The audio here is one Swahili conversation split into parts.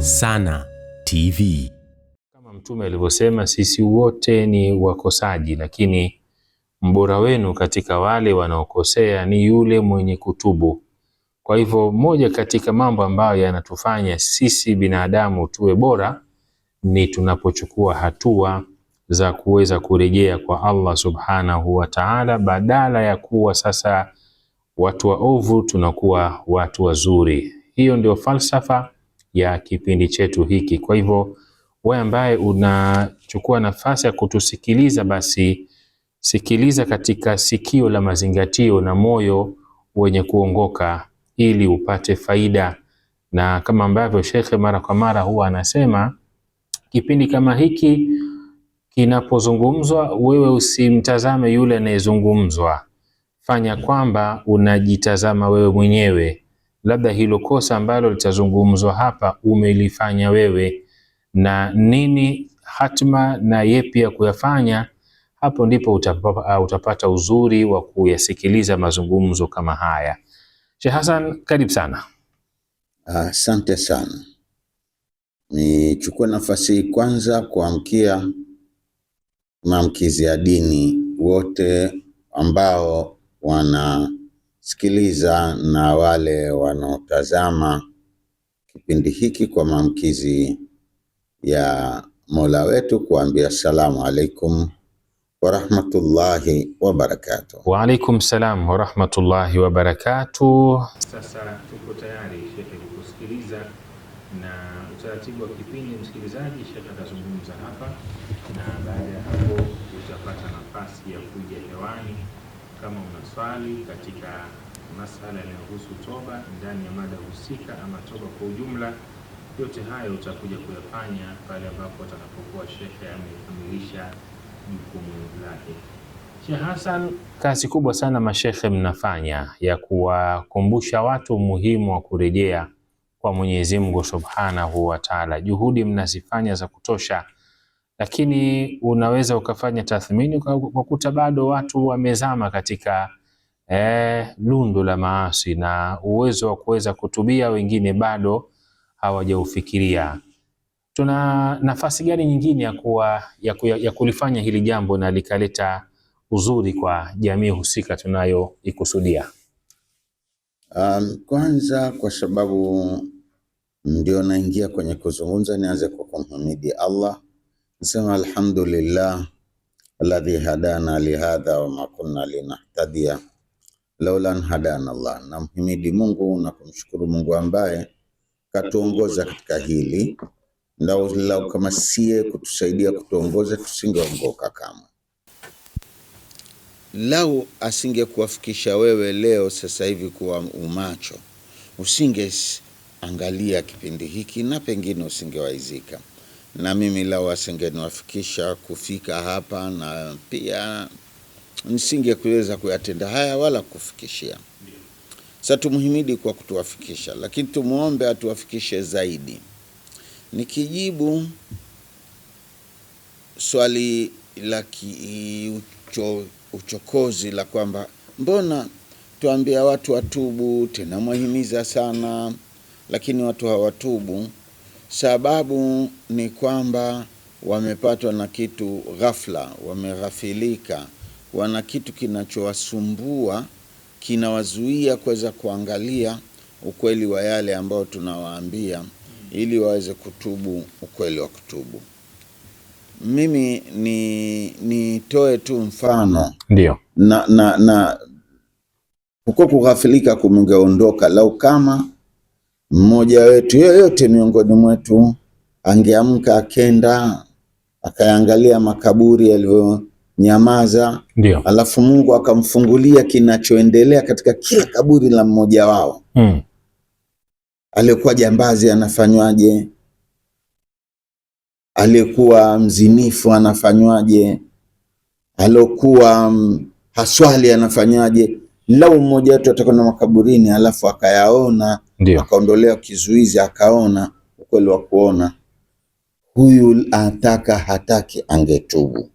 Sana TV. Kama Mtume alivyosema, sisi wote ni wakosaji, lakini mbora wenu katika wale wanaokosea ni yule mwenye kutubu. Kwa hivyo moja katika mambo ambayo yanatufanya sisi binadamu tuwe bora ni tunapochukua hatua za kuweza kurejea kwa Allah subhanahu wa ta'ala, badala ya kuwa sasa watu waovu tunakuwa watu wazuri. Hiyo ndio falsafa ya kipindi chetu hiki. Kwa hivyo wewe ambaye unachukua nafasi ya kutusikiliza, basi sikiliza katika sikio la mazingatio na moyo wenye kuongoka ili upate faida. Na kama ambavyo shekhe mara kwa mara huwa anasema, kipindi kama hiki kinapozungumzwa, wewe usimtazame yule anayezungumzwa, fanya kwamba unajitazama wewe mwenyewe. Labda hilo kosa ambalo litazungumzwa hapa umelifanya wewe, na nini hatima na yepi ya kuyafanya. Hapo ndipo utapata uzuri wa kuyasikiliza mazungumzo kama haya. Sheikh Hassan, karibu sana. Asante sana. Nichukue nafasi hii kwanza kuamkia maamkizi ya dini wote ambao wanasikiliza na wale wanaotazama kipindi hiki kwa maamkizi ya Mola wetu, kuambia assalamu alaikum wa rahmatullahi wa barakatuh. Wa alaikum salam wa rahmatullahi wa barakatuh. Sasa tuko tayari Sheikh kukusikiliza, na utaratibu wa kipindi, msikilizaji, Sheikh atazungumza hapa, na baada ya hapo utapata nafasi ya kuja hewani kama una swali katika masala yanayohusu toba ndani ya mada husika ama toba kwa ujumla. Yote hayo utakuja kuyafanya pale ambapo atakapokuwa Sheikh amekamilisha jukumu lake. Sheikh Hassan, kazi kubwa sana mashekhe mnafanya ya kuwakumbusha watu umuhimu wa kurejea kwa Mwenyezi Mungu Subhanahu wa Ta'ala. Juhudi mnazifanya za kutosha, lakini unaweza ukafanya tathmini ukakuta bado watu wamezama katika lundo la maasi, na uwezo wa kuweza kutubia wengine bado hawajaufikiria. Tuna nafasi gani nyingine ya kulifanya hili jambo na likaleta uzuri kwa jamii husika tunayoikusudia? Kwanza, kwa sababu ndio naingia kwenye kuzungumza, nianze kwa kumhimidi Allah. Nasema alhamdulillah alladhi hadana lihadha wa ma kunna linahtadiya laula an hadana Allah. Namhimidi Mungu na kumshukuru Mungu ambaye katuongoza katika hili. Lau kama siye kutusaidia kutuongoza, tusingeongoka kama. Lau asingekuwafikisha wewe leo sasa hivi kuwa umacho, usingeangalia kipindi hiki na pengine usingewaizika. Na mimi lau asingeniwafikisha kufika hapa, na pia nisingekuweza kuyatenda haya wala kufikishia. Sasa tumuhimidi kwa kutuwafikisha, lakini tumuombe atuwafikishe zaidi. Nikijibu swali la uchokozi la kwamba mbona tuambia watu watubu, tena mwahimiza sana, lakini watu hawatubu, sababu ni kwamba wamepatwa na kitu ghafla, wameghafilika, wana kitu kinachowasumbua, kinawazuia kuweza kuangalia ukweli wa yale ambao tunawaambia, ili waweze kutubu ukweli wa kutubu. Mimi nitoe tu mfano. Ndio. Na huko kughafilika kumungeondoka lau kama mmoja wetu yoyote miongoni mwetu angeamka akenda akaangalia makaburi yaliyonyamaza, alafu Mungu akamfungulia kinachoendelea katika kila kaburi la mmoja wao. Aliyekuwa jambazi anafanywaje? Aliyekuwa mzinifu anafanywaje? Aliyekuwa haswali anafanywaje? Lau mmoja wetu atakuwa na makaburini alafu akayaona, akaondolea kizuizi, akaona ukweli wa kuona, huyu ataka hataki angetubu.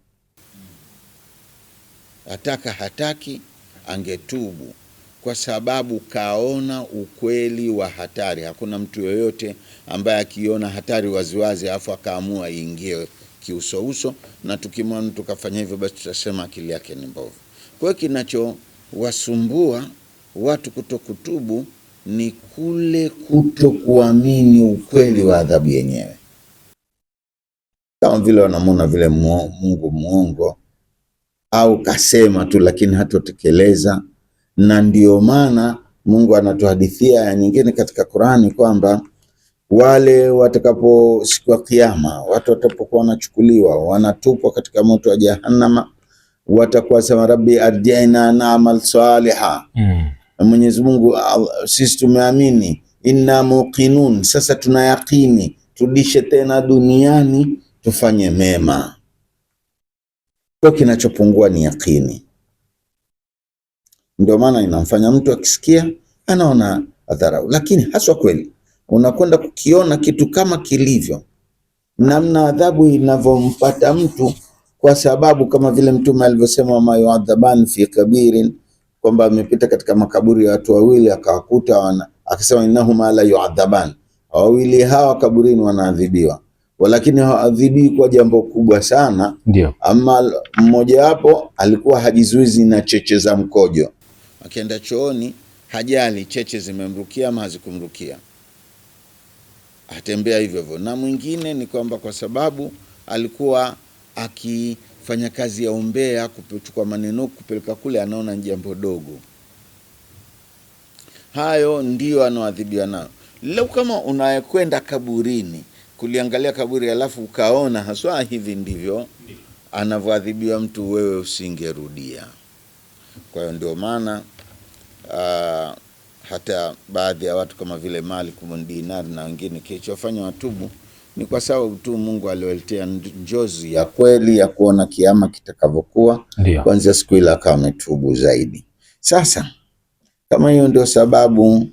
Ataka hataki angetubu. kwa sababu kaona ukweli wa hatari. Hakuna mtu yoyote ambaye akiona hatari waziwazi afu akaamua ingie kiusouso, na tukimwona mtu kafanya hivyo basi tutasema akili yake ni mbovu. Kwa hiyo kinachowasumbua watu kutokutubu ni kule kutokuamini ukweli wa adhabu yenyewe, kama vile wanamwona vile Mungu muongo au kasema tu lakini hatotekeleza. Na ndio maana Mungu anatuhadithia ya nyingine katika Qur'ani kwamba wale watakapo siku ya Kiyama, watu watapokuwa wanachukuliwa wanatupwa katika moto wa Jahannama, watakuwa sema rabbi arji'na na'mal saliha. Mwenyezi Mungu, sisi tumeamini, inna muqinun, sasa tunayakini, tudishe tena duniani tufanye mema. Kwa kinachopungua ni yakini. Ndio maana inamfanya mtu akisikia anaona adharau, lakini haswa kweli unakwenda kukiona kitu kama kilivyo, namna adhabu inavyompata mtu, kwa sababu kama vile Mtume alivyosema ma yu'adhaban fi kabirin, kwamba amepita katika makaburi ya watu wawili akawakuta akasema innahuma la yu'adhaban, wawili hawa kaburini wanaadhibiwa, walakini haadhibiwi kwa jambo kubwa sana. Ndio. Ama mmoja wapo alikuwa hajizuizi na cheche za mkojo, akienda chooni hajali cheche zimemrukia ama hazikumrukia, atembea hivyo hivyo. Na mwingine ni kwamba kwa sababu alikuwa akifanya kazi ya umbea, kuchukua maneno kupeleka kule, anaona jambo dogo. Hayo ndio anaadhibiwa nayo. Leo kama unayekwenda kaburini kuliangalia kaburi alafu ukaona haswa hivi ndivyo anavyoadhibiwa mtu, wewe usingerudia. Kwa hiyo ndio maana hata baadhi ya watu kama vile Malik ibn Dinar na wengine kilichofanya watubu ni kwa sababu tu Mungu aliwaletea njozi ya kweli ya kuona kiama kitakavyokuwa. Kwanza siku ile akawa ametubu zaidi. Sasa kama hiyo ndio sababu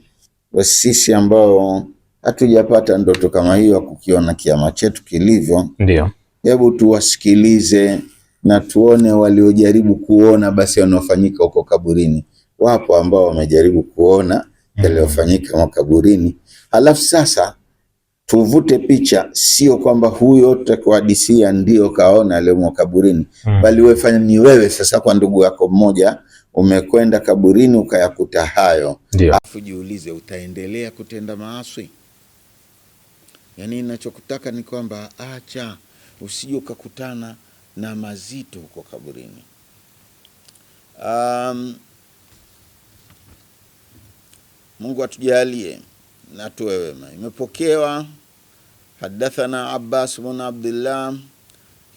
sisi ambao hatujapata ndoto kama hiyo kukiona kiama chetu kilivyo, ndio hebu tuwasikilize na tuone waliojaribu kuona basi yanofanyika huko kaburini. Wapo ambao wamejaribu kuona yaliyofanyika makaburini. Halafu sasa tuvute picha, sio kwamba huyo tutakuhadisia ndio kaona leo kaburini, bali wewe fanya ni wewe sasa, kwa ndugu yako mmoja umekwenda kaburini ukayakuta hayo. Alafu jiulize, utaendelea kutenda maasi? Yani ninachokutaka ni kwamba acha usije ukakutana na mazito huko kaburini. Mungu atujalie na tuwe wema. Imepokewa hadathana Abbas ibn Abdullah,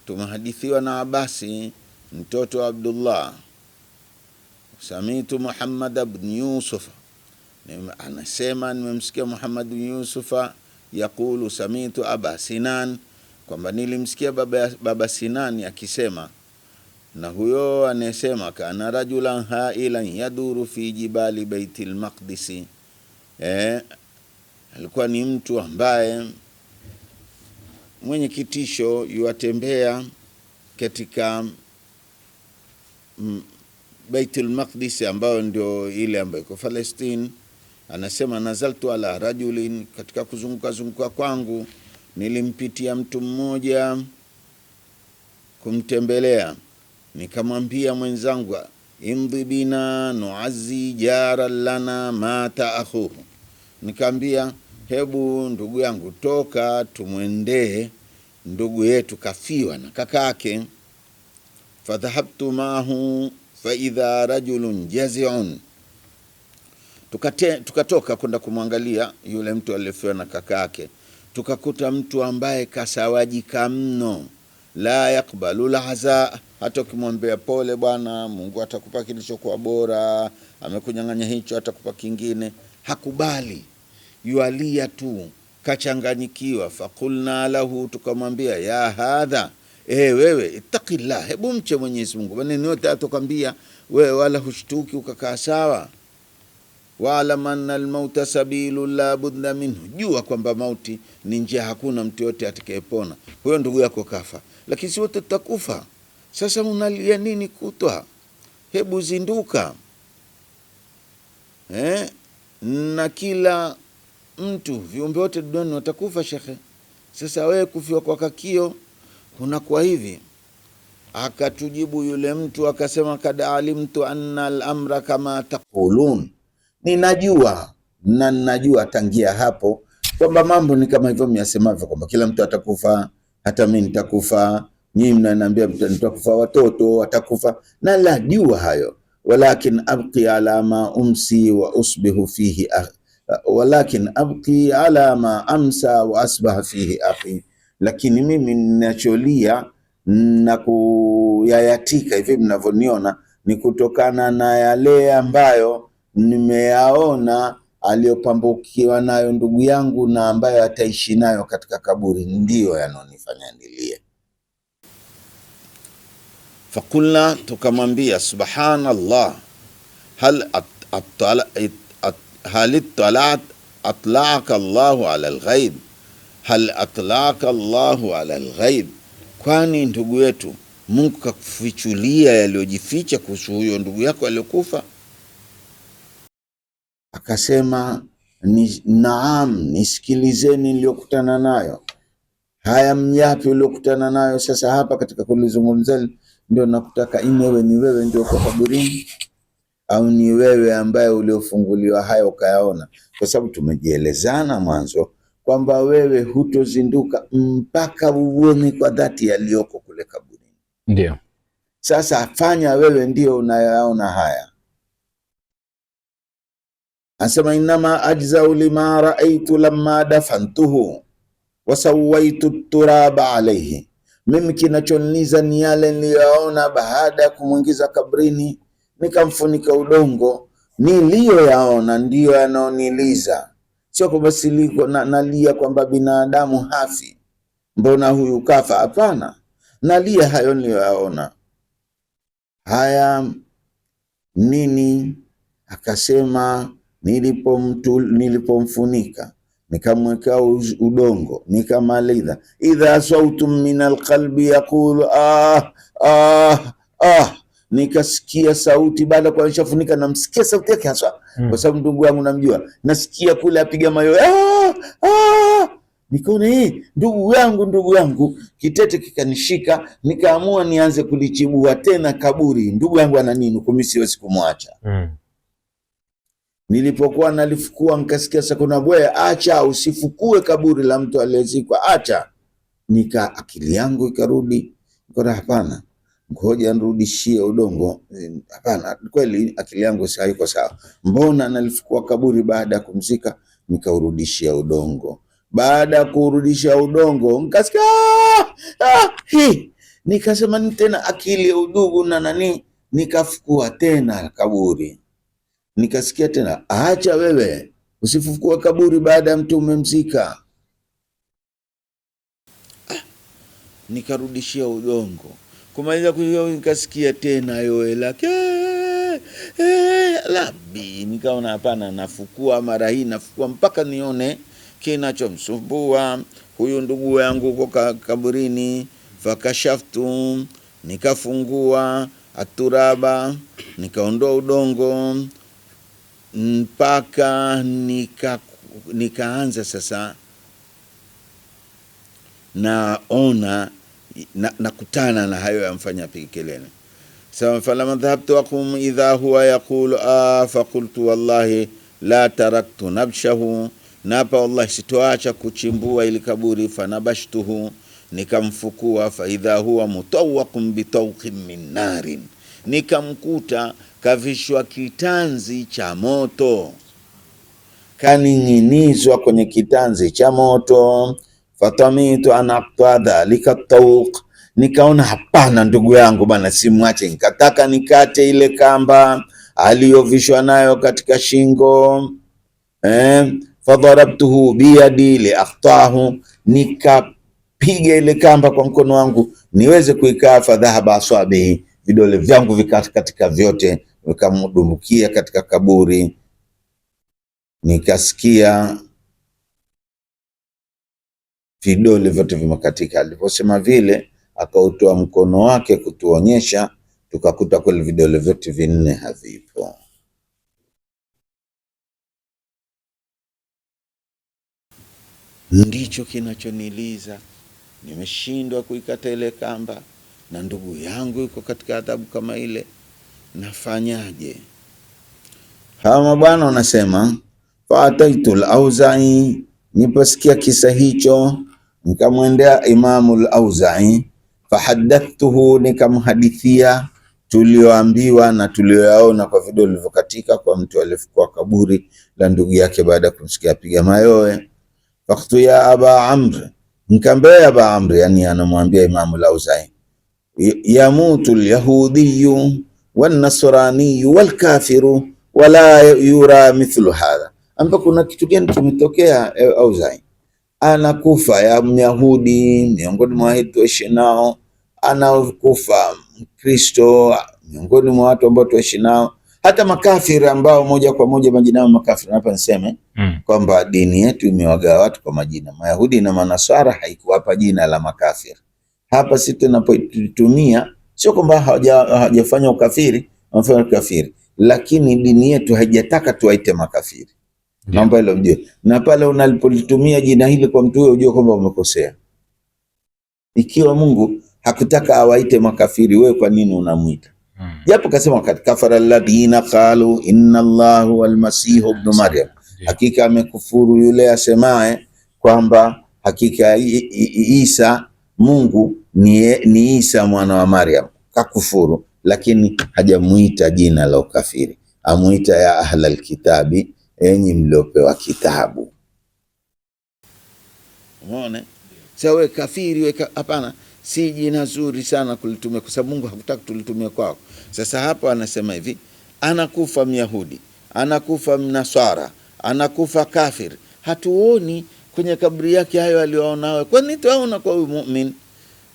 tumehadithiwa na Abasi mtoto wa Abdullah, samitu Muhammad ibn Yusuf, anasema nimemsikia Muhammad ibn Yusuf yakulu samitu Aba Sinan, kwamba nilimsikia baba Sinan akisema. Na huyo anasema kana rajulan hailan yaduru fi jibali Baitil Maqdis, alikuwa ni mtu ambaye mwenye kitisho, yuatembea katika Baitul Maqdis ambayo ndio ile ambayo iko Palestine. Anasema nazaltu ala rajulin, katika kuzunguka kwangu nilimpitia mtu mmoja kumtembelea, nikamwambia mwenzangu imdhi bina nuazi jara lana mata akhuhu, nikamwambia hebu ndugu yangu toka tumwendee ndugu yetu kafiwa na kakake. Fadhahabtu maahu fa idha rajulun jazi'un, tukatoka kwenda kumwangalia yule mtu aliyefiwa na kakake, tukakuta mtu ambaye kasawajika mno, la yakbalu lahza, hata ukimwambia pole bwana, Mungu atakupa kilichokuwa bora, amekunyang'anya hicho atakupa kingine, hakubali, yualia tu, kachanganyikiwa. Fakulna lahu, tukamwambia ya hadha, wewe ittaqillah, hebu mche Mwenyezi Mungu. Maneno yote atokwambia wewe, wala hushtuki ukakaa sawa. Wala manna almauta sabilu la budda minhu, jua kwamba mauti ni njia, hakuna mtu yote atakayepona. Huyo ndugu yako kafa, lakini si wote tutakufa. Sasa unalia nini kutwa? Hebu zinduka. na kila mtu, viumbe wote duniani watakufa shekhe. Sasa wewe kufiwa kwa kakio unakuwa hivi. Akatujibu yule mtu akasema, kad alimtu anna al-amra kama taqulun, ninajua na ninajua tangia hapo kwamba mambo ni kama hivyo mnasemavyo, kwamba kila mtu atakufa, hata mimi nitakufa, nyinyi mnaniambia nitakufa, watoto watakufa, na la jua hayo. Walakin abqi ala ma umsi wa usbihu fihi walakin abqi ala ma amsa wa asbaha fihi akhi, lakini mimi ninacholia na kuyayatika hivi mnavyoniona ni kutokana na yale ambayo nimeyaona aliyopambukiwa nayo ndugu yangu na ambayo ataishi nayo katika kaburi, ndiyo yanonifanya nilie. Fakulna, tukamwambia subhanallah, hal atla'aka Allahu ala al-ghaib, hal atla'aka Allahu ala al-ghaib, kwani ndugu yetu Mungu kakufichulia yaliyojificha kuhusu huyo ndugu yako aliyokufa? Akasema naam, nisikilizeni niliyokutana nayo. Haya, mnyapi uliokutana nayo sasa hapa katika kulizungumza? Ndio nakutaka imewe ni wewe ndio kwa kaburini, au ni wewe ambaye uliofunguliwa haya ukayaona? Kwa sababu tumejielezana mwanzo kwamba wewe hutozinduka mpaka uone kwa dhati yaliyoko kule kaburini. Ndio sasa fanya wewe ndio unayaona haya. Asema inama ajzau lima raaitu lamma dafantuhu wa sawaitu turaba alayhi, mimi kinachoniza ni yale niliyoona baada ya kumwingiza kabrini nikamfunika udongo. Niliyoyaona ndiyo yanaoniliza, sio kwamba siliko nalia kwamba binadamu hafi, mbona huyu kafa? Hapana, nalia hayo niliyoyaona. Haya nini? Akasema nilipomfunika nikamweka udongo nikamaliza, idha sautum min alqalbi yaqulu nikasikia sauti baada kwa nishafunika, namsikia sauti yake haswa kwa sababu ndugu yangu namjua, nasikia kule apiga mayo nikaona ndugu yangu, kitete kikanishika, nikaamua nianze kulichibua tena kaburi. Ndugu yangu ana nini huko, mimi siwezi kumwacha. Nilipokuwa nalifukua nikasikia sakuna bwe, acha usifukue kaburi la mtu aliyezikwa, acha. Akili yangu ikarudi, nikona hapana, ngoja nirudishie udongo. Hapana, kweli akili yangu haiko sawa, mbona nalifukua kaburi baada ya kumzika? Nikaurudishia udongo. Baada ya kurudisha udongo nikasikia nikasema tena akili ya udugu na nani, nikafukua tena kaburi. Nikasikia tena, acha wewe usifukue kaburi baada ya mtu umemzika. Nikarudishia udongo. Kumaliza kuyo nikasikia tena yoe lake labi. Nikaona hapana, nafukua mara hii, nafukua mpaka nione kinachomsumbua huyu ndugu yangu kwa kaburini. Fakashaftu, nikafungua aturaba, nikaondoa udongo mpaka nikaanza sasa naona nakutana na hayo yamfanya apige kelele. Sawa, falama dhahabtu akum idha huwa yaqulu faqultu wallahi la taraktu nabshahu, napa wallahi sitoacha kuchimbua ili kaburi. Fanabashtuhu, nikamfukua. Fa idha huwa mutawaqun bitawqin min narin, nikamkuta kavishwa kitanzi cha moto, kaning'inizwa kwenye kitanzi cha moto. Fatamitu anaqta dhalika tawq, nikaona hapana, ndugu yangu bana, simwache. Nikataka nikate ile kamba aliyovishwa nayo katika shingo. Fadharabtuhu biyadi liaqtahu, nikapiga ile kamba kwa mkono wangu niweze kuikaa. Fadhahaba aswabihi, vidole vyangu vikakatika vyote, vikamdumbukia katika kaburi. Nikasikia vidole vyote vimekatika. Aliposema vile, akautoa mkono wake kutuonyesha, tukakuta kweli vidole vyote vinne havipo. ndicho kinachoniliza. Nimeshindwa kuikata ile kamba na ndugu yangu yuko katika adhabu kama ile, nafanyaje? Hawa mabwana wanasema faataitu al-Auza'i, niposikia kisa hicho nikamwendea Imamu al-Auza'i, fahaddathtuhu, nikamhadithia tulioambiwa na tulioyaona kwa video vilivyokatika kwa mtu aliyefukua kaburi la ndugu yake baada ya kumsikia piga mayowe. Faktu ya Aba Amr, nikambea Aba Amr, yani anamwambia Imamu al-Auza'i, yamutu al-yahudiyu wan-nasraniyu wal-kafiru wala yura mithlu hadha, ambapo kuna kitu gani kimetokea? Auza'i anakufa ya Myahudi miongoni mwa watu tuishi nao, anakufa Mkristo miongoni mwa watu ambao tuishi nao, hata makafiri ambao moja kwa moja majina yao makafiri. Hapa niseme kwamba dini yetu imewagawa watu kwa majina. Mayahudi na Manaswara haikuwapa jina la makafiri. Hapa sisi tunapotumia sio kwamba hawajafanya ukafiri, wamefanya ukafiri, lakini dini yetu haijataka tuwaite makafiri. Mambo hilo mjue, na pale unalipolitumia jina hili kwa mtu huyo ujue kwamba umekosea. Ikiwa Mungu hakutaka awaite makafiri, wewe kwa nini unamuita? Japo kasema kafara alladhina qalu inna Allahu wal masih ibn Maryam, hakika amekufuru yule asemaye kwamba hakika Isa Mungu ni Isa mwana wa Maryam, kakufuru, lakini hajamuita jina la ukafiri, amuita ya ahlal kitabi, enyi mliopewa kitabu. Umeona? Sawa, kafiri weka, hapana, si jina zuri sana kulitumia kwa sababu Mungu hakutaka tulitumie kwao. Sasa hapa anasema hivi, anakufa Myahudi, anakufa Mnaswara, anakufa kafir, hatuoni kwenye kaburi yake hayo alioona, kwani tuaona kwa huyu mu'min?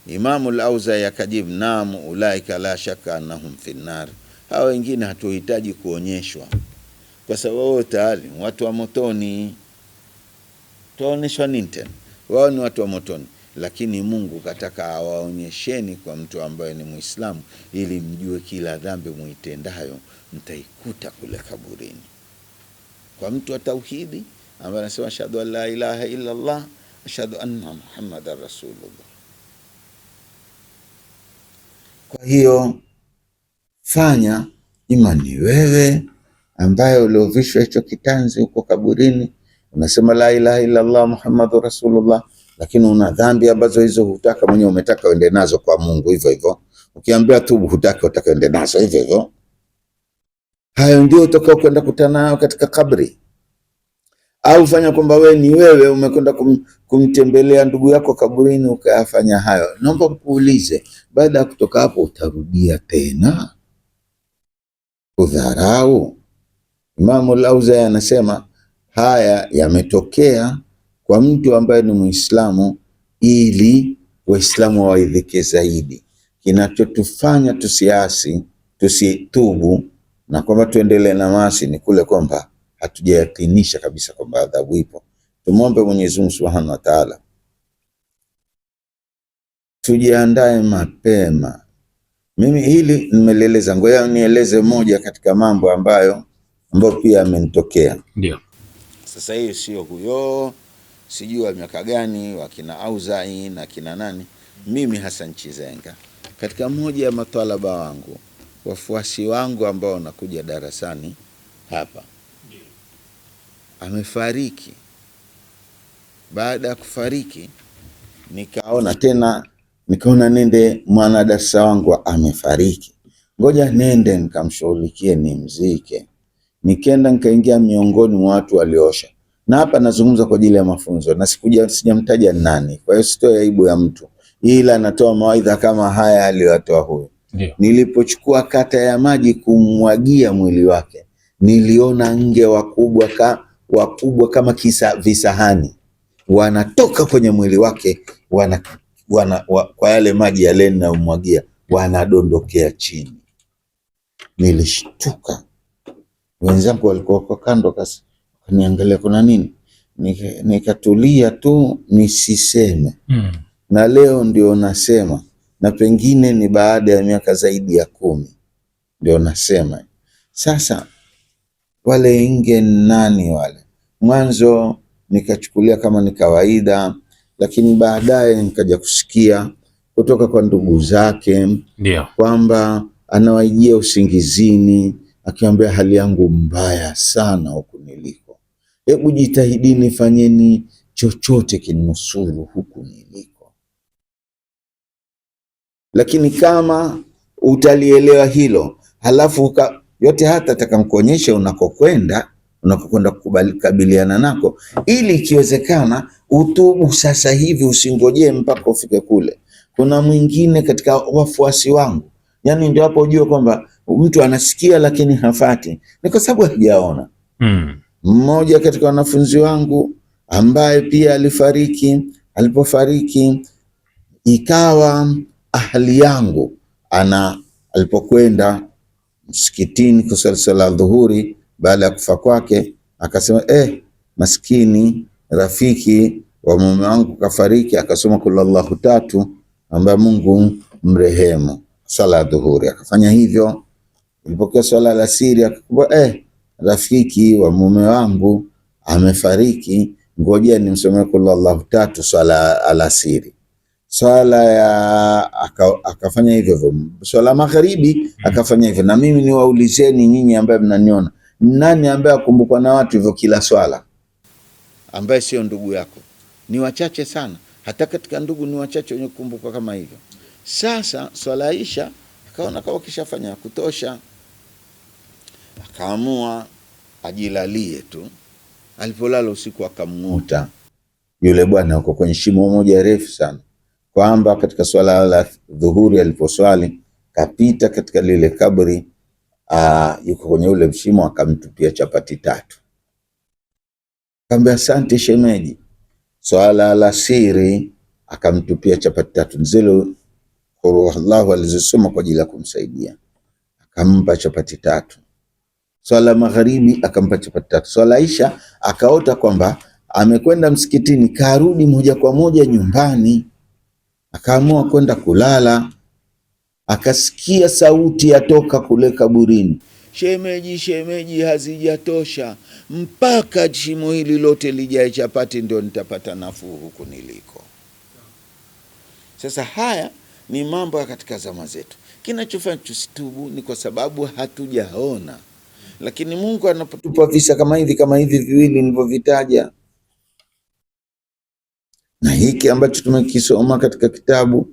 Imamu al-Auza'i akajibu, naam ulaika la shaka annahum fi nar, hao wengine hatuhitaji kuonyeshwa kwa sababu tayari watu wa motoni. Tuonyeshwa nini tena? Wao ni watu wa motoni, lakini Mungu kataka awaonyesheni kwa mtu ambaye ni Muislamu, ili mjue kila dhambi muitendayo mtaikuta kule kaburini. Kwa mtu wa tauhidi ambaye anasema ashhadu an la ilaha illa Allah ashhadu anna Muhammadar Rasulullah. Kwa hiyo fanya imani wewe ambaye uliovishwa hicho kitanzi huko kaburini, unasema la ilaha illa Allah Muhammadur Rasulullah, lakini una dhambi ambazo hizo hutaka mwenyewe, umetaka uende nazo kwa Mungu hivyo hivyo. Ukiambia tubu hutaki, utaka uende nazo hivyo hivyo. Hayo ndio utakao kwenda kutana nayo katika kabri. Au fanya kwamba wewe umekwenda kumtembelea ndugu yako kaburini ukayafanya hayo. Naomba kuulize, baada ya kutoka hapo utarudia tena udharau? Imamu al-Auza'i anasema haya yametokea kwa mtu ambaye ni Muislamu ili Waislamu waidhike zaidi. Kinachotufanya tusiasi, tusitubu na kwamba tuendelee na maasi ni kule kwamba hatujayakinisha kabisa kwamba adhabu ipo. Tumwombe Mwenyezi Mungu Subhanahu wa Ta'ala tujiandae mapema. Mimi hili nimeleleza, ngoja nieleze moja katika mambo ambayo pia amenitokea. Ndio. Sasa hiyo sio huyo, sijui miaka gani wakina Auza'i na kina nani. Mimi Hassan Chizenga, katika moja ya matwalaba wangu, wafuasi wangu ambao wanakuja darasani hapa, amefariki. Baada ya kufariki nikaona nende mwana darasa wangu amefariki, ngoja nende nikamshughulikie nimzike. Nikenda nikaingia miongoni mwa watu waliosha, na hapa nazungumza kwa ajili ya mafunzo na sijamtaja nani, kwa hiyo sitoe aibu ya mtu, ila natoa mawaidha kama haya aliyotoa huyo. Nilipochukua kata ya maji kumwagia mwili wake, niliona nge wakubwa kama visahani wanatoka kwenye mwili wake, kwa yale maji yale ninayomwagia, wanadondokea chini. Nilishtuka. Wenzangu walikuwa kwa kando, kaniangalia kuna nini? Nikatulia tu nisiseme. Na leo ndio nasema, na pengine ni baada ya miaka zaidi ya 10 ndio nasema. Sasa wale nge nani wale? Mwanzo nikachukulia kama ni kawaida, lakini baadaye nikaja kusikia kutoka kwa ndugu zake kwamba anawaijia usingizini akiambia hali yangu mbaya sana huku niliko, hebu jitahidini, fanyeni chochote kinusuru huku niliko. Lakini kama utalielewa hilo, halafu yote hata atakamkuonyesha unakokwenda kukabiliana nako, ili ikiwezekana utubu sasa hivi, usingojee mpaka ufike kule. Kuna mwingine katika wafuasi wangu, yani ndio hapo ujue kwamba mtu anasikia lakini hafati, ni kwa sababu hajaona. Mmoja katika wanafunzi wangu ambaye pia alifariki, alipofariki ikawa ahli yangu alipokwenda msikitini kusali sala dhuhuri baada ya kufa kwake, akasema maskini rafiki wa mume wangu kafariki, akasoma kul Allahu 3 ambaye Mungu mrehemu, sala dhuhuri. Akafanya hivyo. Ilipokea swala alasiri, akakumbuka rafiki wa mume wangu amefariki, ngojea nimsomee kul Allahu 3 swala alasiri. Swala ya akafanya hivyo. Swala magharibi akafanya hivyo. Na mimi niwaulizeni nyinyi ambaye mnaniona, nani ambaye akumbukwa na watu hivyo kila swala, ambaye sio ndugu yako? Ni wachache sana, hata katika ndugu ni wachache wenye kukumbukwa kama hivyo. Sasa swala isha, akaona kama kishafanya kutosha, akaamua ajilalie tu. Alipolala usiku akamng'ota yule bwana uko kwenye shimo moja refu sana, kwamba katika swala la dhuhuri aliposwali kapita katika lile kaburi, yuko kwenye ule mshimo, akamtupia chapati 3. Akamwambia asante shemeji. Swala la siri akamtupia chapati 3 zile Allahu alizosoma kwa ajili ya kumsaidia, akampa chapati 3. Swala magharibi akampa chapati 3. Swala isha akaota kwamba amekwenda msikitini, karudi moja kwa moja nyumbani, akaamua kwenda kulala. Akasikia sauti yatoka kule kaburini, shemeji, shemeji, hazijatosha mpaka shimo hili lote lijae chapati ndio nitapata nafuu huku niliko. Sasa haya ni mambo ya katika zama zetu. Kinachofanya tusitubu ni kwa sababu hatujaona, lakini Mungu anapotupa visa kama hivi viwili nilivyovitaja, na hiki ambacho tumekisoma katika kitabu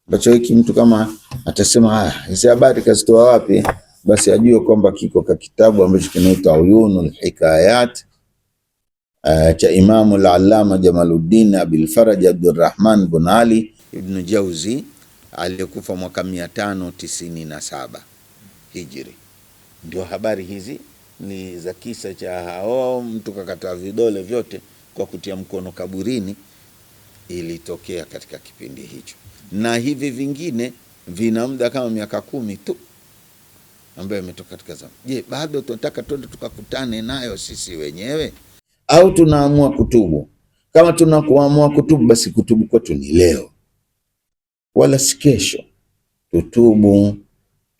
ambacho hiki mtu kama atasema hizi habari kazitoa wapi, basi ajue kwamba kiko kwa kitabu ambacho kinaitwa Uyunul Hikayat cha Imamu al-Allama Jamaluddin Abil Faraj Abdurrahman bin Ali ibn Jauzi aliyekufa mwaka 597 Hijri. Ndio habari hizi ni za kisa cha hao mtu kakata vidole vyote kwa kutia mkono kaburini, ilitokea katika kipindi hicho. Na hivi vingine vina muda kama miaka 10 tu ambayo imetoka katika zama. Je, bado tunataka twende tukakutane nayo sisi wenyewe, au tunaamua kutubu? Kama tunakuamua kutubu, basi kutubu kwetu ni leo wala si kesho. Tutubu,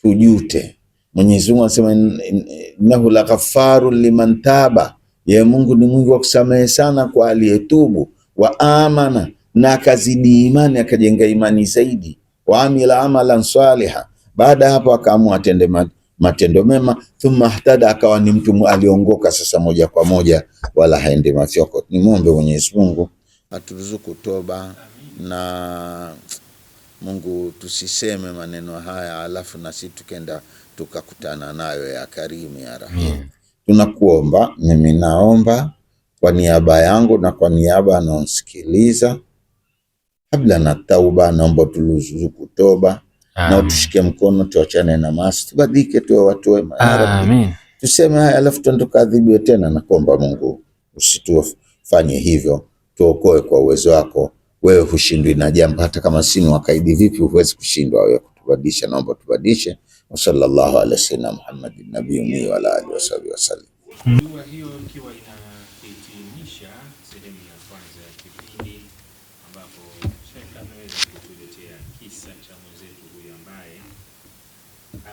tujute. Mwenyezi Mungu anasema innahu la ghaffarun liman taba, ya Mungu ni mwingi wa kusamehe sana kwa aliyetubu, wa amana, na akazidi imani, akajenga imani zaidi, wa amila amalan saliha, baada hapo akaamua atende matendo mema, thumma ihtada, akawa ni mtu aliongoka sasa moja kwa moja, wala haende mafyoko. Ni muombe Mwenyezi Mungu aturuzuku toba, na Mungu tusiseme maneno haya alafu nasi tukenda tukakutana nayo ya Karimu ya Rahim. Tunakuomba, mimi naomba kwa niaba yangu na kwa niaba anaosikiliza, kabla na tauba, naomba turuzuku toba na utushike mkono, tuachane na maasi, tubadilike, tuwe watu wema ya Rabbi. Tuseme haya alafu tukadhibiwe tena, na kuomba Mungu usitufanye hivyo, tuokoe kwa uwezo wako. Wewe hushindwi na jambo, hata kama sisi wakaidi vipi huwezi kushindwa wewe kutubadilisha. Naomba tubadilishe. Wa sallallahu ala sayyidina Muhammadin nabiyyi wa ala alihi wasallam. Dua hiyo ikiwa inahitimisha sehemu ya kwanza ya kipindi, ambapo Sheikh ameweza kutuletea kisa cha mwenzetu huyu ambaye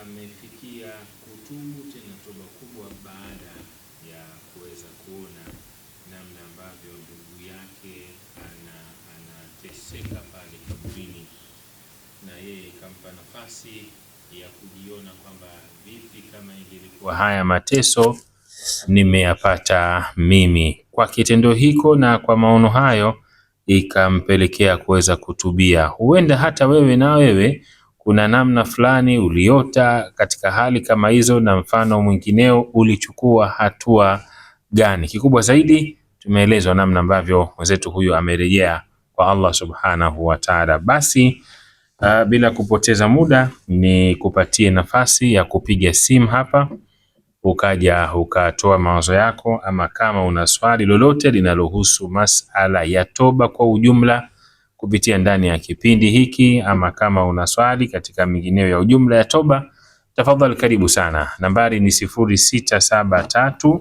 amefikia kutubu tena toba kubwa baada ya kuweza kuona namna ambavyo ndugu yake anateseka pale kaburini, na yeye ikampa nafasi ya kujiona kwamba vipi kama ingelikuwa haya mateso nimeyapata mimi. Kwa kitendo hiko na kwa maono hayo ikampelekea kuweza kutubia. Huenda hata wewe na wewe kuna namna fulani uliota katika hali kama hizo, na mfano mwingineo ulichukua hatua gani? Kikubwa zaidi tumeelezwa namna ambavyo mwenzetu huyu amerejea kwa Allah subhanahu wa ta'ala. Basi bila kupoteza muda ni kupatie nafasi ya kupiga simu hapa, ukaja ukatoa mawazo yako, ama kama una swali lolote linalohusu masala ya toba kwa ujumla kupitia ndani ya kipindi hiki, ama kama una swali katika mingineo ya ujumla ya toba, tafadhali karibu sana. Nambari ni 0673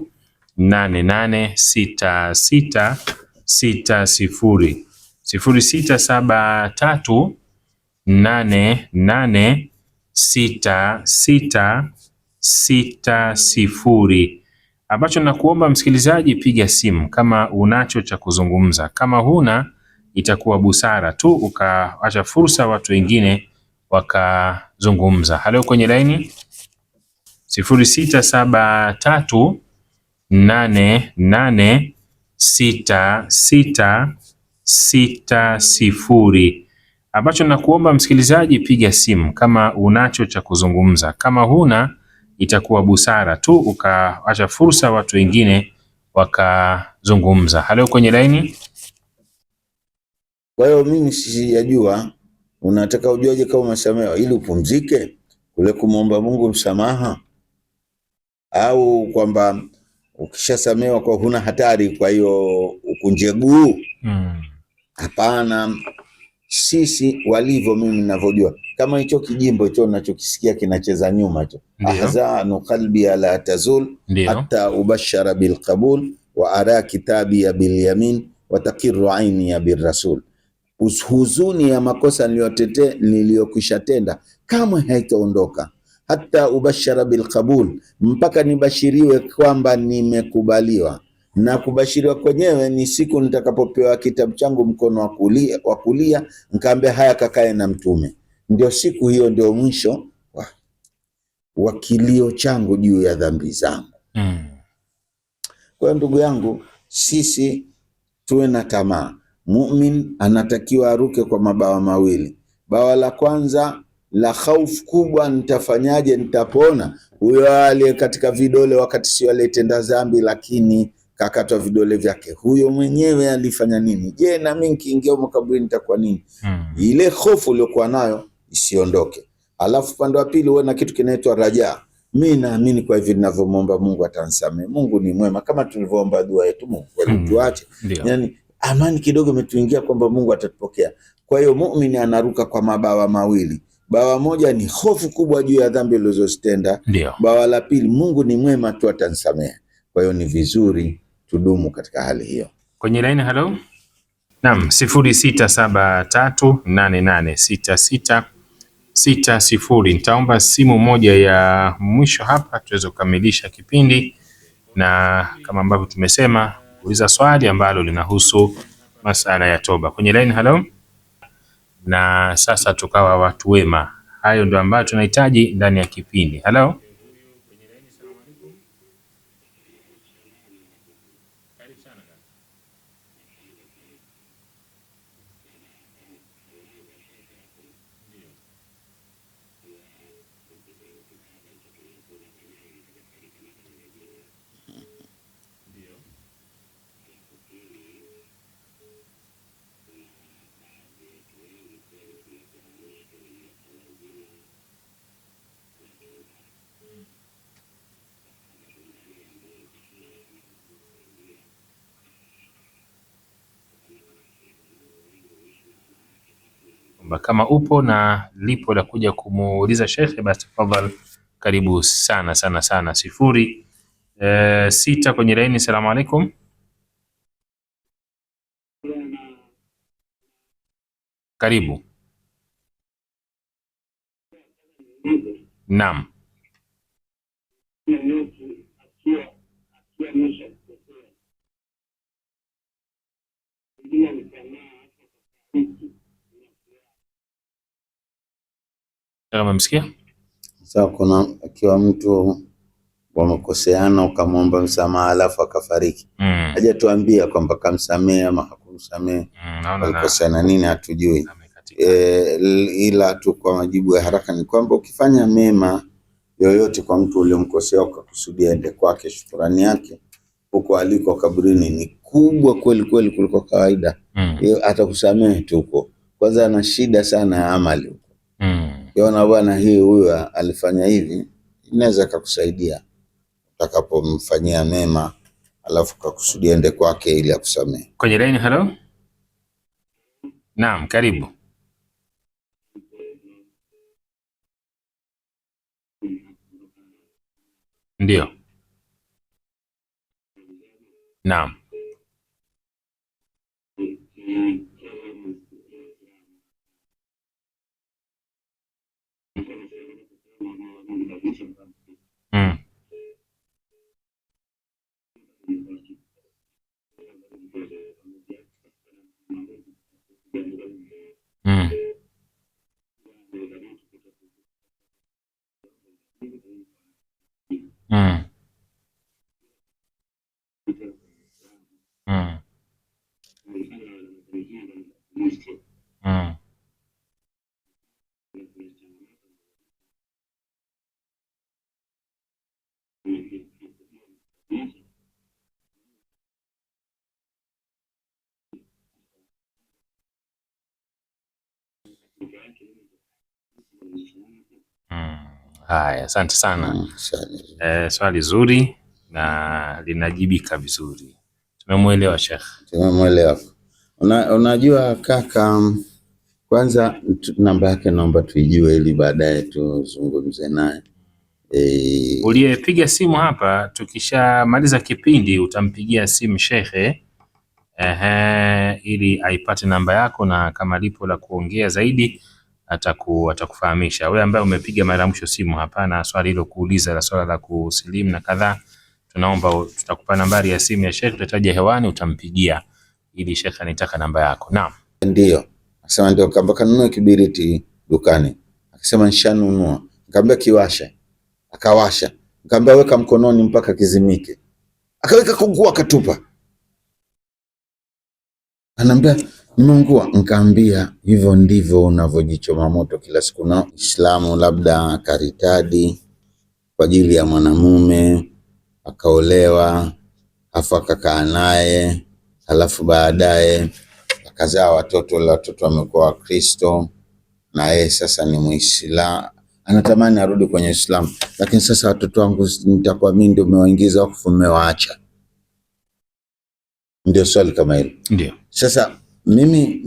886660 0673 886660. Ambacho nakuomba msikilizaji, piga simu kama unacho cha kuzungumza. Kama huna, itakuwa busara tu ukaacha fursa watu wengine wakazungumza. Halo, kwenye laini 0673 886660. Ambacho nakuomba msikilizaji, piga simu kama unacho cha kuzungumza. Kama huna, itakuwa busara tu ukaacha fursa watu wengine wakazungumza. Halo, kwenye laini. Kwa hiyo mimi sijajua unataka ujuaje kama umesamehewa, ili upumzike kule kumwomba Mungu msamaha, au kwamba ukishasamehewa kwa huna hatari kwa hiyo ukunje guu? Hapana. Sisi walivyo, mimi ninavyojua, kama hicho kijimbo hicho ninachokisikia kinacheza nyuma hicho, ahzanu qalbi la tazul hatta ubashara bil qabul wa ara kitabi ya bil yamin wa taqiru aini ya bil rasul. Huzuni ya makosa niliyokwisha tenda kama haitaondoka, hata ubashara bil qabul, mpaka nibashiriwe kwamba nimekubaliwa. Na kubashiriwa kwenyewe ni siku nitakapopewa kitabu changu mkono wa kulia, nikaambia haya kakae na mtume. Ndio siku hiyo, ndio mwisho wa kilio changu juu ya dhambi zangu. Kwa ndugu yangu, sisi tuwe na tamaa. Mumin anatakiwa aruke kwa mabawa mawili. Bawa la kwanza la hofu kubwa, nitafanyaje, nitapona? Huyo aliye katika vidole, wakati sio aliyetenda dhambi lakini kakatwa vidole vyake, huyo mwenyewe alifanya nini? Je, na mimi nikiingia makaburini nitakuwa nini? Ile hofu uliyokuwa nayo isiondoke. Alafu pande wa pili uwe na kitu kinaitwa raja. Mimi naamini kwa hivi ninavyomwomba Mungu atanisamehe. Mungu ni mwema, kama tulivyoomba dua yetu Mungu alituache. Yani amani kidogo imetuingia kwamba Mungu atatupokea. Kwa hiyo muumini anaruka kwa mabawa mawili. Bawa moja ni hofu kubwa juu ya dhambi ulizozitenda. Bawa la pili, Mungu ni mwema tu atanisamehe. Kwa hiyo ni vizuri tudumu katika hali hiyo. Kwenye line, hello. Naam, 0673886660. Nitaomba simu moja ya mwisho hapa tuweze kukamilisha kipindi, na kama ambavyo tumesema, uliza swali ambalo linahusu masala ya toba. Kwenye line, hello. Na sasa tukawa watu wema. Hayo ndio ambayo tunahitaji ndani ya kipindi. Hello. Kama upo na lipo la kuja kumuuliza shekhe, basi tafadhali karibu sana sana sana. 06 kwenye laini. Salamu alaikum. Karibu. Naam. Kama msikia? Sasa kuna akiwa mtu wamekoseana ukamwomba msamaha alafu akafariki, hajatuambia kwamba kamsamehe ama hakumsamehe, walikosana nini hatujui. Ila tu kwa majibu ya haraka ni kwamba ukifanya mema yoyote kwa mtu uliomkosea ukakusudia ende kwake, shukrani yake huko aliko kaburini ni kubwa kweli kweli kuliko kawaida. Atakusamehe tu huko, kwanza ana shida sana ya amali huko. Kiona bwana, hii huyu alifanya hivi, inaweza kukusaidia utakapomfanyia mema alafu kakusudia ende kwake ili akusamehe. Kwenye line, hello. Naam, karibu. Ndio. Naam. Haya, asante sana. Swali zuri na linajibika vizuri. Tumemuelewa Sheikh. Tumemuelewa. Unajua kaka, kwanza namba yake naomba tuijue ili baadaye tuzungumze naye. Uliyepiga simu hapa, tukishamaliza kipindi utampigia simu Sheikh ili aipate namba yako, na kama lipo la kuongea zaidi atakufahamisha. Wewe ambaye umepiga mara mwisho simu hapa na swali hilo kuuliza la swala la kusilimu na kadhaa, tunaomba tutakupa nambari ya simu ya Sheikh, tutataja hewani, utampigia ili Sheikh anitaka namba yako. Naam. Ndio. Akasema ndio, kamba kanunua kibiriti dukani. Akasema nishanunua. Nikamwambia kiwasha. Akawasha. Nikamwambia weka mkononi mpaka kizimike. Akaweka kungua akatupa. Anambia nimeungua. Nikamwambia hivyo ndivyo unavyojichoma moto kila siku. Na Uislamu labda karitadi kwa ajili ya mwanamume akaolewa, afu akakaa naye, alafu baadaye akazaa watoto, watoto wamekuwa Wakristo na yeye sasa ni Muislamu, anatamani arudi kwenye Uislamu, lakini sasa watoto wangu nitakuwa mimi ndio umewaingiza huko, umewaacha. Ndio swali kama hilo. Ndio. Sasa mimi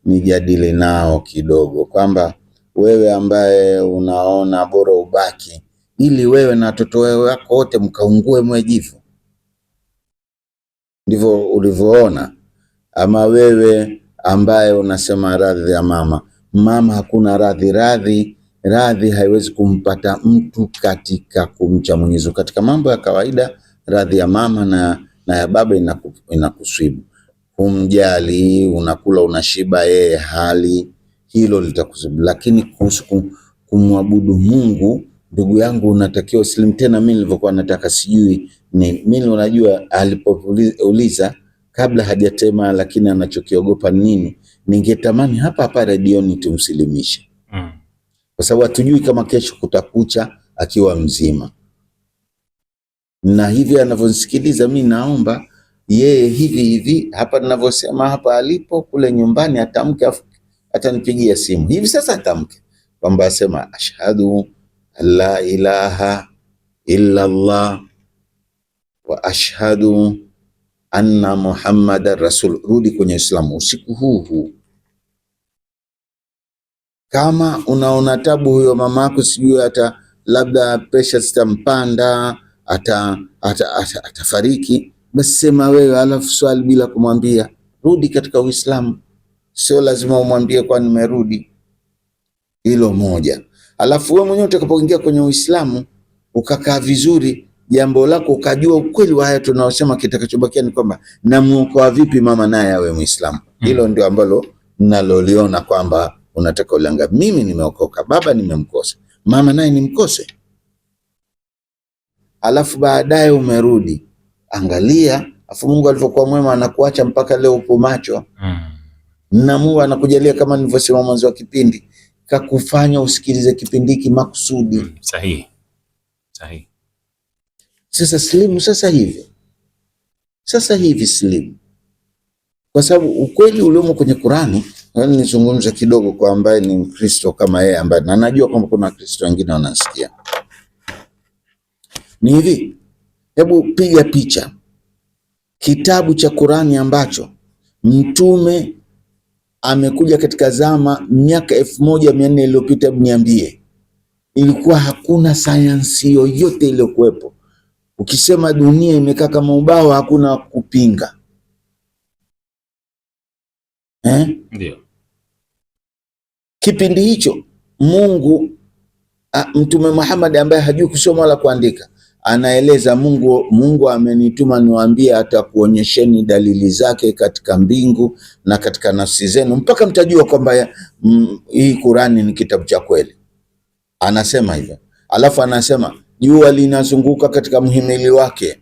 nijadili nao kidogo kwamba wewe ambaye unaona bora ubaki ili wewe na watoto wako wote mkaungue mwejivu, ndivyo ulivyoona? Ama wewe ambaye unasema radhi ya mama, hakuna radhi haiwezi kumpata mtu katika kumcha Mwenyezi Mungu. Katika mambo ya kawaida radhi ya mama na ya baba inakuswibu, kumjali, unakula unashiba, yeye hali hilo litakusibu. Lakini kuhusu kumwabudu Mungu, ndugu yangu, unatakiwa usilimu. Tena mimi nilivyokuwa nataka sijui ni mimi, unajua alipouliza kabla hajatema, lakini anachokiogopa nini, ningetamani hapa hapa redioni tumsilimishe, kwa sababu hatujui kama kesho kutakucha akiwa mzima. Na hivi anavyonisikiliza mimi, naomba yeye hivi hapa ninavyosema hapa alipo kule nyumbani atamke, atanipigia simu hivi sasa, atamke kwamba asema ashhadu la ilaha illa Allah wa ashhadu anna Muhammadar Rasul. Rudi kwenye Uislamu usiku huu. Kama unaona tabu huyo mama yako, sijui hata labda pressure zitampanda, atafariki, basi sema wewe, alafu swali bila kumwambia. Rudi katika Uislamu, sio lazima umwambie kwa nimerudi. Hilo moja. Alafu wewe mwenyewe utakapoingia kwenye Uislamu ukakaa vizuri, jambo lako ukajua ukweli wa haya tunaosema, kitakachobakia ni kwamba namuokoa vipi mama naye awe Muislamu. Hilo ndio ambalo naloliona kwamba unataka ulanga. Mimi nimeokoka, baba nimemkosa, mama naye nimkose, alafu baadaye umerudi. Angalia afu Mungu alivyokuwa mwema, anakuacha mpaka leo upo macho na Mungu anakujalia kama nilivyosema mwanzo wa kipindi, kakufanya usikilize kipindi hiki makusudi. Sahihi. Sasa slimu sasa hivi slimu, kwa sababu ukweli uliomo kwenye Qur'ani. Nizungumze kidogo kwa ambaye ni Mkristo kama yeye, ambaye na najua kwamba kuna Wakristo wengine wanasikia. Ni hivi, hebu piga picha kitabu cha Qur'ani ambacho mtume amekuja katika zama miaka 1400 iliyopita. Niambie, ilikuwa hakuna sayansi yoyote iliyokuwepo. Ukisema dunia imekaa kama ubao, hakuna kupinga. Ndio. Kipindi hicho Mungu, Mtume Muhammad ambaye hajui kusoma wala kuandika, anaeleza Mungu amenituma niwaambie, atakuonyesheni dalili zake katika mbingu na katika nafsi zenu, mpaka mtajua kwamba hii Qur'ani ni kitabu cha kweli. Anasema hivyo, alafu anasema jua linazunguka katika mhimili wake.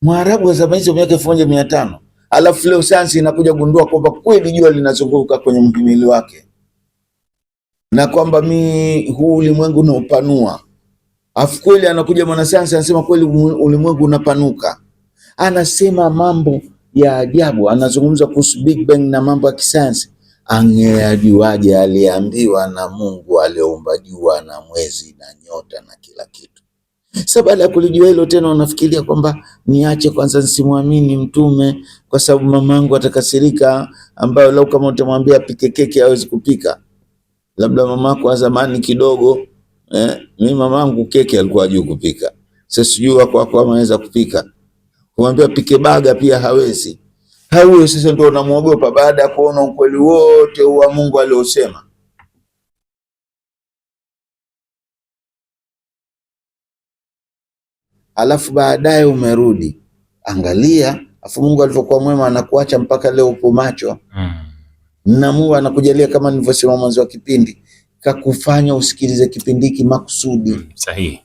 Mwarabu wa zama hizo miaka 1500, alafu leo sayansi inakuja gundua kwamba kweli jua linazunguka kwenye mhimili wake, na kwamba huu ulimwengu unaupanua. Afu kweli anakuja mwanasayansi anasema kweli ulimwengu unapanuka. Anasema mambo ya ajabu, anazungumza kuhusu Big Bang na mambo ya kisayansi. Angeyajuaje? Aliambiwa na Mungu aliyeumba jua na mwezi na nyota na kila kitu. Sasa baada ya kulijua hilo tena unafikiria kwamba niache kwanza nisimwamini mtume kwa sababu mamangu atakasirika, ambayo lau kama utamwambia apike keki hawezi kupika. Labda mamako wa zamani kidogo, mimi mamangu keki alikuwa hajui kupika. Sasa sijui kwa anaweza kupika. Kumwambia pike baga pia hawezi. Huyo sasa ndio unamuogopa baada ya kuona ukweli wote wa Mungu aliosema. Alafu baadaye umerudi. Angalia afu Mungu alivyokuwa mwema, anakuacha mpaka leo upo macho. Na Mungu anakujalia kama nilivyosema mwanzo wa kipindi, kakufanya usikilize kipindi hiki makusudi. Sahihi.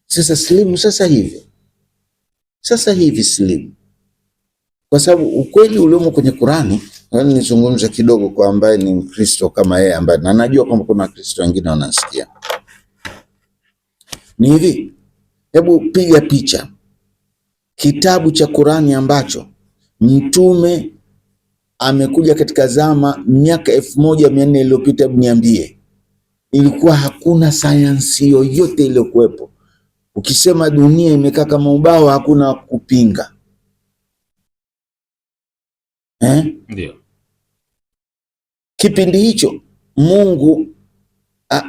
Sasa slimu sasa hivi slimu, kwa sababu ukweli uliomo kwenye Qur'ani. Nizungumze kidogo kwa ambaye ni Mkristo kama yeye, ambaye na najua kwamba kuna Wakristo wengine wanasikia. Ni hivi, hebu piga picha kitabu cha Qur'ani ambacho mtume amekuja katika zama miaka 1400 iliyopita. Niambie, ilikuwa hakuna sayansi yoyote iliyokuwepo. Ukisema dunia imekaa kama ubao, hakuna kupinga. Ndio. Kipindi hicho Mungu,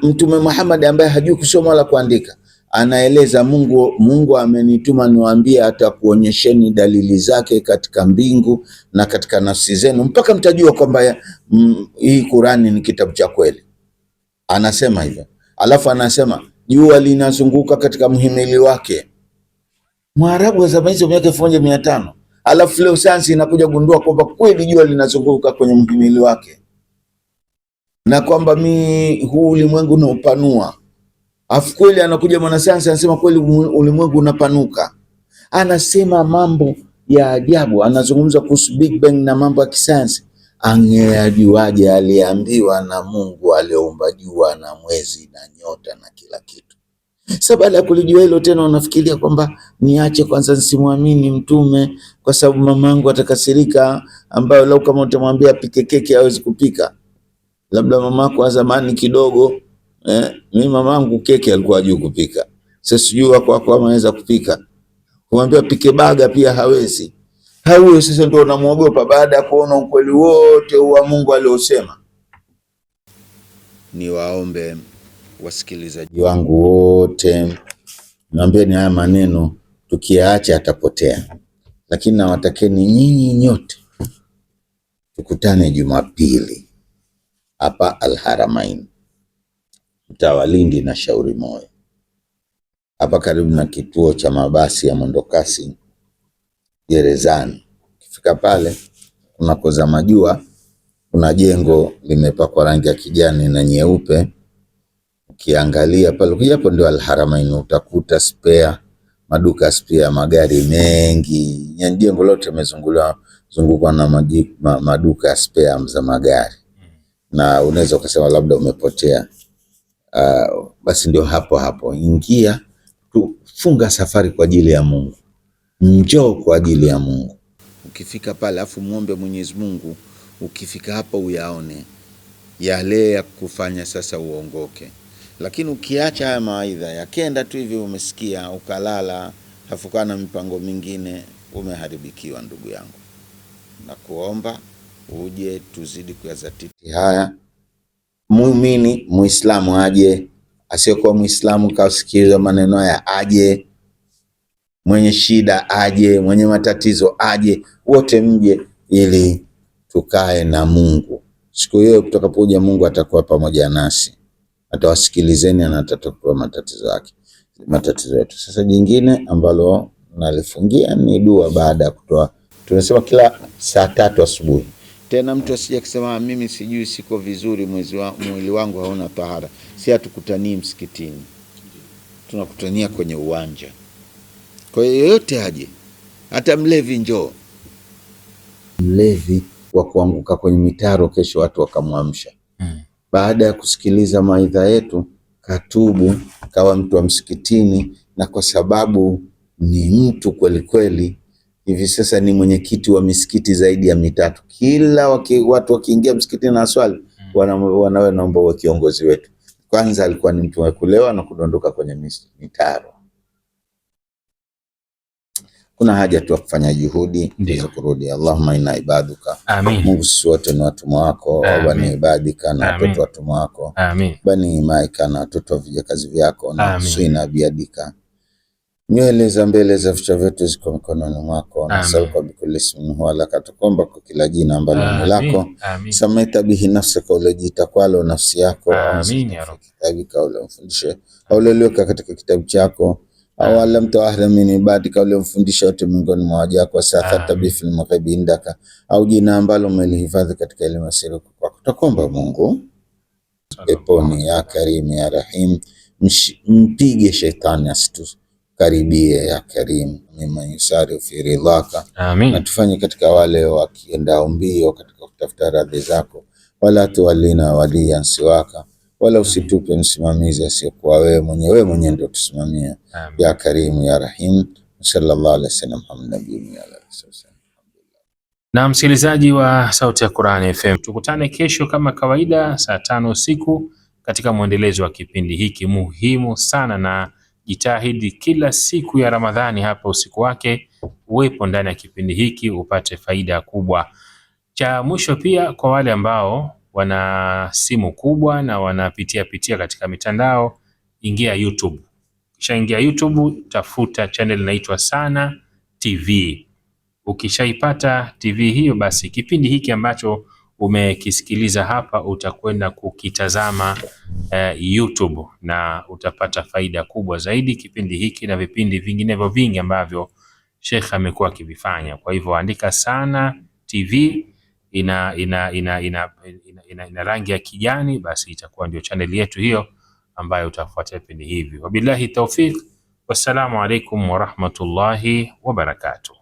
Mtume Muhammad ambaye hajui kusoma wala kuandika, anaeleza Mungu amenituma niwaambie, atakuonyesheni dalili zake katika mbingu na katika nafsi zenu, mpaka mtajua kwamba hii Qur'ani ni kitabu cha kweli. Anasema hivyo, alafu anasema jua linazunguka katika mhimili wake. Mwarabu wa zama hizo miaka 1500, alafu leo sayansi inakuja gundua kwamba kweli jua linazunguka kwenye mhimili wake, na kwamba huu ulimwengu unaupanua. Afu kweli anakuja mwanasayansi anasema kweli ulimwengu unapanuka. Anasema mambo ya ajabu, anazungumza kuhusu Big Bang na mambo ya kisayansi. Angeyajuaje? Aliambiwa na Mungu aliyeumba jua na mwezi na nyota na kila kitu. Sasa baada ya kulijua hilo tena unafikiria kwamba niache kwanza nisimwamini mtume kwa sababu mamangu atakasirika, ambayo lau kama utamwambia apike keki hawezi kupika. Labda mamako wa zamani kidogo, mimi mamangu keki alikuwa hajui kupika. Sasa sijui kwa anaweza kupika. Kumwambia pike baga pia hawezi. Huyo sasa ndio unamuogopa baada ya kuona ukweli wote wa Mungu aliosema. Niwaombe wasikilizaji wangu wote, naambieni haya maneno tukiacha atapotea, lakini nawatakeni nyinyi nyote tukutane Jumapili hapa Al-Haramain, mtaa wa Lindi na Shauri Moyo. hapa karibu na kituo cha mabasi ya mwendokasi Gerezani. Ukifika pale unakozama jua, kuna jengo limepakwa rangi ya kijani na nyeupe. Ukiangalia pale, ukija hapo ndio Al-Haramain, utakuta spare, maduka spare ya magari mengi. Jengo lote limezungukwa na maduka ya spare za magari, na unaweza ukasema labda umepotea. Basi ndio hapo ingia, funga safari kwa ajili ya Mungu, njoo kwa ajili ya Mungu. Ukifika pale afu muombe Mwenyezi Mungu, ukifika hapa uyaone yale ya kufanya sasa uongoke. Lakini ukiacha haya mawaidha yakenda tu hivi, umesikia ukalala, hafukana mipango mingine, umeharibikiwa ndugu yangu. Na kuomba uje tuzidi kuyazatiti haya. Muumini Muislamu aje, asiyokuwa Muislamu kausikiza maneno haya aje, mwenye shida aje, mwenye matatizo aje, wote mje ili tukae na Mungu. Siku hiyo tutakapokuja, Mungu atakuwa pamoja nasi, atawasikilizeni na atatatua matatizo yetu. Sasa jingine ambalo nalifungia ni dua baada ya kutoa. Tunasema kila saa 3 asubuhi. Tena mtu asije kusema mimi sijui, siko vizuri, mwili wangu hauna tahara. Si hatukutanii msikitini, tunakutania kwenye uwanja. Kwa hiyo yote aje, hata mlevi njoo. Mlevi wa kuanguka kwenye mitaro, kesho watu wakamwamsha. Baada ya kusikiliza maidha yetu, katubu, kawa mtu wa msikitini, na kwa sababu ni mtu kweli kweli, hivi sasa ni mwenyekiti wa misikiti zaidi ya 3. Kila watu wakiingia msikitini na swali, wanawe naomba wa kiongozi wetu. Kwanza alikuwa ni mtu wa kulewa na kudondoka kwenye mitaro. Kuna haja tu kufanya juhudi za kurudi. Allahumma inna ibaduka. Amin. Mungu sisi wote ni watumwa wako, wabani ibadika na watoto watumwa wako. Amin. Bani imaika na watoto wa vijakazi vyako, na suina biadika. Nywele za mbele za vichwa vyetu ziko mikononi mwako, na sauka bikuli ismin huwa laka, tukomba kwa kila jina ambalo ni lako. Samaita bihi nafsaka, ulijiita kwalo nafsi yako. Amin ya Rabbi. Kitabika uliomfundisha, au uliweka katika kitabu chako, au alamta ahla min ibadika, uliomfundisha wote miongoni mwa waja wako. Sathata bi fil maghaibi indaka, au jina ambalo umelihifadhi katika elimu ya siri kwako. Tutakomba Mungu peponi ya Karim ya Rahim. Mpige shetani asitukaribie ya Karim, mima yusari fi ridhaka. Amin. Na tufanye katika wale wakienda mbio katika kutafuta radhi zako. Wala tuwalina waliyan siwaka, wala usitupe msimamizi asiyekuwa wewe mwenye ndio tusimamia. Ya Karim ya Rahim. Sallallahu alaihi wasallam. Muhammad nabiyyi ala alihi. Na msikilizaji wa Sauti ya Qur'an FM, tukutane kesho kama kawaida saa 5 usiku katika mwendelezo wa kipindi hiki muhimu sana, na jitahidi kila siku ya Ramadhani hapa usiku wake uwepo ndani ya kipindi hiki upate faida kubwa. Cha mwisho pia, kwa wale ambao wana simu kubwa na wanapitia katika mitandao, ingia YouTube. Kisha ingia YouTube, tafuta channel inaitwa Sana TV. Ukishaipata TV hiyo, basi kipindi hiki ambacho umekisikiliza hapa utakwenda kukitazama YouTube, na utapata faida kubwa zaidi kipindi hiki na vipindi vinginevyo vingi ambavyo Sheikh amekuwa akivifanya. Kwa hivyo andika Sana TV, ina rangi ya kijani, basi itakuwa ndio channel yetu hiyo ambayo utafuata vipindi hivi. Wabillahi tawfiq, wassalamu alaikum warahmatullahi wabarakatuh.